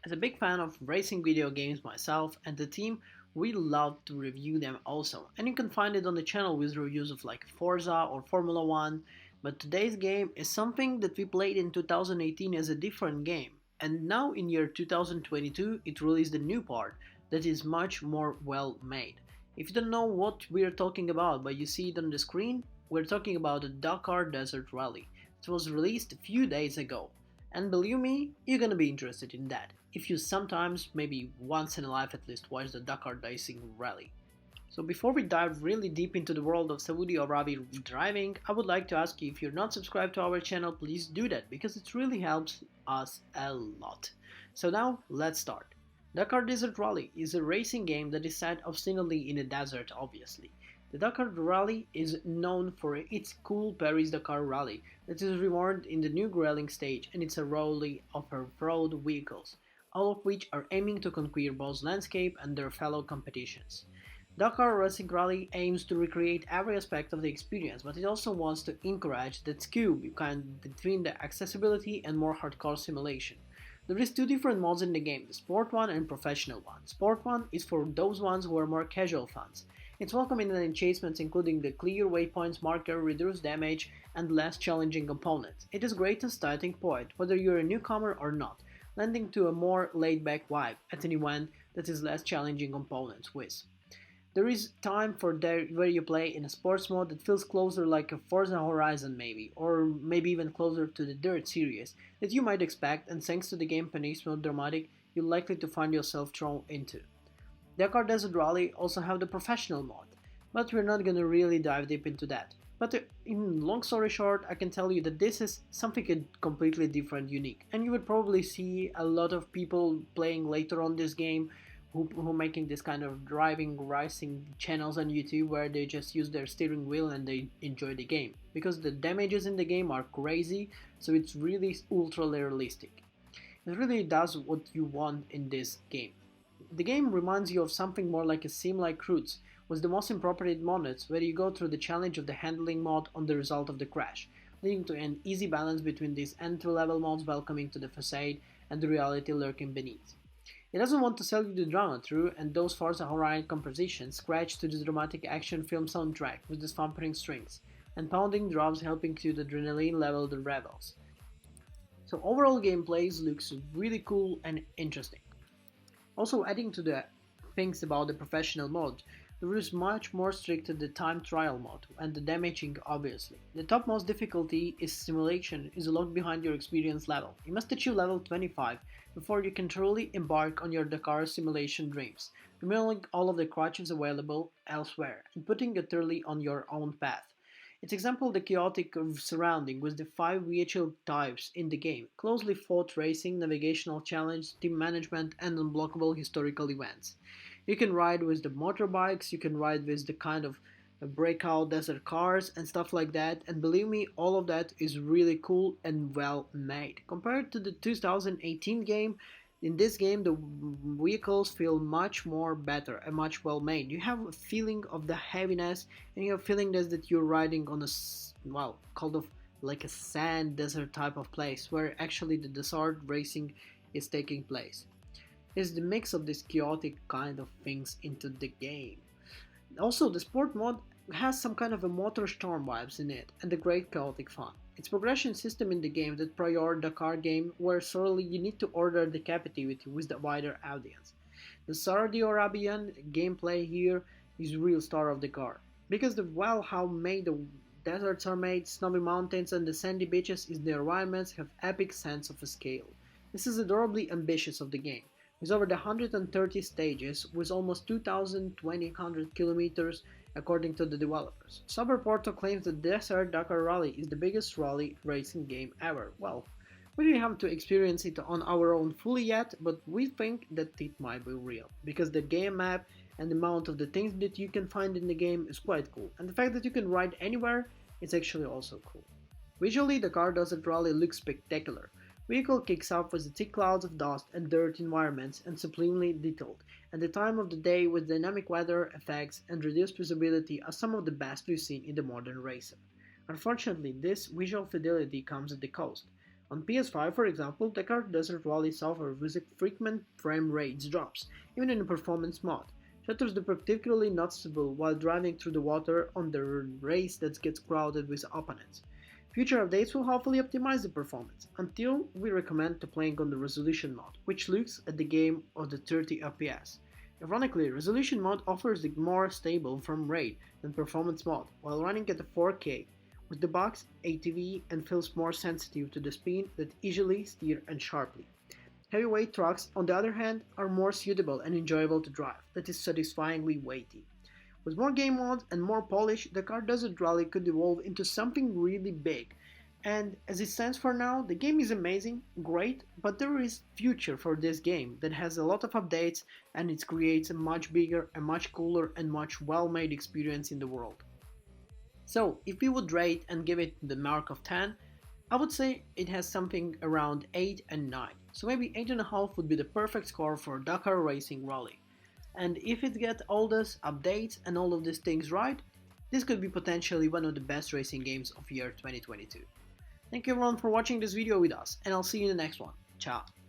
As a big fan of racing video games myself and the team, we love to review them also. And you can find it on the channel with reviews of like Forza or Formula 1. But today's game is something that we played in 2018 as a different game. And now in year 2022 it released a new part that is much more well made. If you don't know what we're talking about but you see it on the screen, we're talking about the Dakar Desert Rally. It was released a few days ago. And believe me, you're gonna be interested in that, if you sometimes, maybe once in a life at least, watch the Dakar Racing Rally. So before we dive really deep into the world of Saudi Arabia driving, I would like to ask you, if you're not subscribed to our channel, please do that, because it really helps us a lot. So now, let's start. Dakar Desert Rally is a racing game that is set obstinately in a desert, obviously. The Dakar Rally is known for its cool Paris-Dakar Rally that is reworked in the new grilling stage, and it's a rally of off-road vehicles, all of which are aiming to conquer both landscape and their fellow competitions. Dakar Racing Rally aims to recreate every aspect of the experience, but it also wants to encourage that skew between the accessibility and more hardcore simulation. There is two different modes in the game, the Sport one and Professional one. Sport one is for those ones who are more casual fans. It's welcoming the enhancements including the clear waypoints marker, reduced damage, and less challenging components. It is great at starting point, whether you're a newcomer or not, lending to a more laid-back vibe at an event that is less challenging components with. There is time for where you play in a sports mode that feels closer like a Forza Horizon maybe, or maybe even closer to the Dirt series that you might expect, and thanks to the game pace mode dramatic, you're likely to find yourself thrown into. Dakar Desert Rally also have the professional mode, but we're not gonna really dive deep into that. But in long story short, I can tell you that this is something completely different, unique, and you would probably see a lot of people playing later on this game who making this kind of driving racing channels on YouTube where they just use their steering wheel and they enjoy the game, because the damages in the game are crazy, so it's really ultra realistic. It really does what you want in this game. The game reminds you of something more like a sim-like Roots, with the most appropriate modes where you go through the challenge of the handling mode on the result of the crash, leading to an easy balance between these entry-level modes welcoming to the facade and the reality lurking beneath. It doesn't want to sell you the drama through, and those Forza Horizon compositions scratch to the dramatic action film soundtrack with the thumping strings, and pounding drums helping to the adrenaline level the rebels. So overall gameplay looks really cool and interesting. Also, adding to the things about the professional mode, there is much more strict to the time trial mode and the damaging obviously. The topmost difficulty is simulation is locked behind your experience level. You must achieve level 25 before you can truly embark on your Dakar simulation dreams, removing all of the crutches available elsewhere and putting you utterly on your own path. Its example the chaotic surrounding with the 5 vehicle types in the game, closely fought racing, navigational challenge, team management, and unblockable historical events. You can ride with the motorbikes, you can ride with the kind of breakout desert cars and stuff like that, and believe me, all of that is really cool and well made. Compared to the 2018 game, in this game the vehicles feel much more better and much well made. You have a feeling of the heaviness, and you have a feeling that you're riding on a, well, kind of like a sand desert type of place where actually the desert racing is taking place. It's the mix of these chaotic kind of things into the game. Also, the sport mode has some kind of a motor storm vibes in it and a great chaotic fun. Its progression system in the game that prior Dakar game where solely you need to order the captivity with the wider audience. The Saudi Arabian gameplay here is real star of Dakar, because the well how made the deserts are made, snowy mountains and the sandy beaches is the environments have epic sense of scale. This is adorably ambitious of the game, with over the 130 stages with almost 2,200 kilometers according to the developers. Cyberportal claims that Desert Dakar Rally is the biggest rally racing game ever. Well, we didn't have to experience it on our own fully yet, but we think that it might be real, because the game map and the amount of the things that you can find in the game is quite cool, and the fact that you can ride anywhere is actually also cool. Visually, the Dakar Desert Rally looks spectacular. Vehicle kicks off with the thick clouds of dust and dirt environments and sublimely detailed, and the time of the day with dynamic weather effects and reduced visibility are some of the best we've seen in the modern racer. Unfortunately, this visual fidelity comes at the cost. On PS5, for example, Dakar Desert Rally suffers with frequent frame rate drops, even in a performance mode. Shutters are particularly noticeable while driving through the water on the race that gets crowded with opponents. Future updates will hopefully optimize the performance. Until, we recommend to playing on the resolution mode, which looks at the game of the 30 FPS. Ironically, resolution mode offers a more stable frame rate than performance mode, while running at 4K, with the box ATV and feels more sensitive to the spin that easily steer and sharply. Heavyweight trucks, on the other hand, are more suitable and enjoyable to drive, that is satisfyingly weighty. With more game modes and more polish, the Car Desert Rally could evolve into something really big. And as it stands for now, the game is amazing, great, but there is future for this game that has a lot of updates and it creates a much bigger, a much cooler and much well-made experience in the world. So, if we would rate and give it the mark of 10, I would say it has something around 8 and 9. So maybe 8.5 would be the perfect score for Dakar Racing Rally. And if it gets all these updates and all of these things right, this could be potentially one of the best racing games of year 2022. Thank you everyone for watching this video with us, and I'll see you in the next one. Ciao!